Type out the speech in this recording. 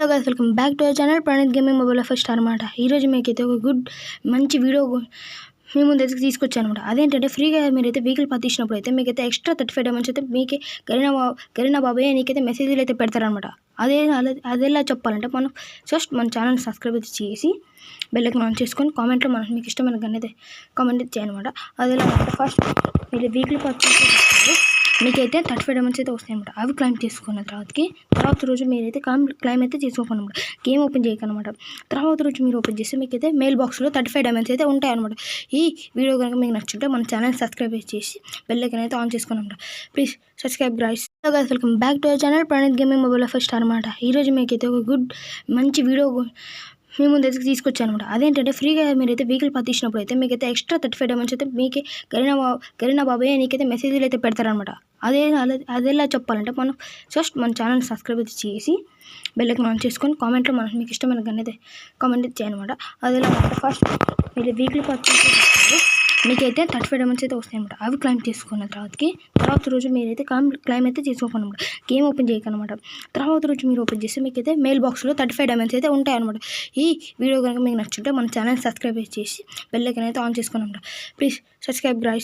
Hello guys, welcome back to our channel Praneeth gaming mobile first అనమాట. ఈరోజు మీకైతే ఒక మంచి వీడియో మీ ముందు అయితే తీసుకొచ్చాను అనమాట. అదేంటంటే ఫ్రీగా మీరైతే వెహికల్ పట్టించినప్పుడు అయితే మీకైతే ఎక్స్ట్రా 35 డైమండ్స్ అయితే మీకే కరీనా బాబాయ్ నీకైతే మెసేజ్లు అయితే పెడతారనమాట. అదేలా చెప్పాలంటే మనం ఫస్ట్ మన ఛానల్ సబ్స్క్రైబ్ అయితే చేసి బెల్లైకాన్ ఆన్ చేసుకొని కామెంట్లో మీకు ఇష్టమైన గన్ అయితే కామెంట్ చేయనమాట. అదేలా ఫస్ట్ మీరు వెహికల్ పట్టించేటప్పుడు మీకైతే 35 డైమండ్స్ అయితే వస్తాయి అనమాట. అవి క్లైమ్ చేసుకున్న తర్వాత రోజు మీరైతే క్లైమ్ అయితే చేసుకోనమాట. Game open చేయకనమాట. తర్వాత రోజు మీరు ఓపెన్ చేస్తే మీకైతే మెయిల్ బాక్స్లో 35 డైమండ్స్ అయితే ఉంటాయి అనమాట. ఈ వీడియో కనుక మీకు నచ్చుంటే మన ఛానల్ సబ్స్క్రైబ్ చేసి బెల్లైకాన్ అయితే ఆన్ చేసుకోనమాట. Please subscribe guys. Hello guys, welcome back to our channel Praneeth gaming mobile first అనమాట. ఈరోజు మీకైతే ఒక మంచి వీడియో మీ ముందు అయితే తీసుకొచ్చాను అనమాట. అదేంటంటే ఫ్రీగా మీరైతే వెహికల్ పట్టించినప్పుడు అయితే మీకైతే ఎక్స్ట్రా 35 డైమండ్స్ అయితే మీకే కరీనా బాబాయ్ నీకైతే మెసేజ్లు అయితే పెడతారనమాట. అదేలా చెప్పాలంటే మనం ఫస్ట్ మన ఛానల్ సబ్స్క్రైబ్ అయితే చేసి బెల్లైకాన్ ఆన్ చేసుకొని కామెంట్లో మీకు ఇష్టమైన గన్ అయితే కామెంట్ చేయనమాట. అదేలా ఫస్ట్ మీరు వెహికల్ పట్టించేటప్పుడు మీకైతే 35 డైమండ్స్ అయితే వస్తాయి అనమాట. అవి క్లైమ్ చేసుకున్న తర్వాత రోజు మీరైతే క్లైమ్ అయితే చేసుకోనమాట. Game open చేయకనమాట. తర్వాత రోజు మీరు ఓపెన్ చేస్తే మీకైతే మెయిల్ బాక్స్లో 35 డైమండ్స్ అయితే ఉంటాయి అనమాట. ఈ వీడియో కనుక మీకు నచ్చుంటే మన ఛానల్ సబ్స్క్రైబ్ చేసి బెల్లైకాన్ అయితే ఆన్ చేసుకోనమాట. Please subscribe guys.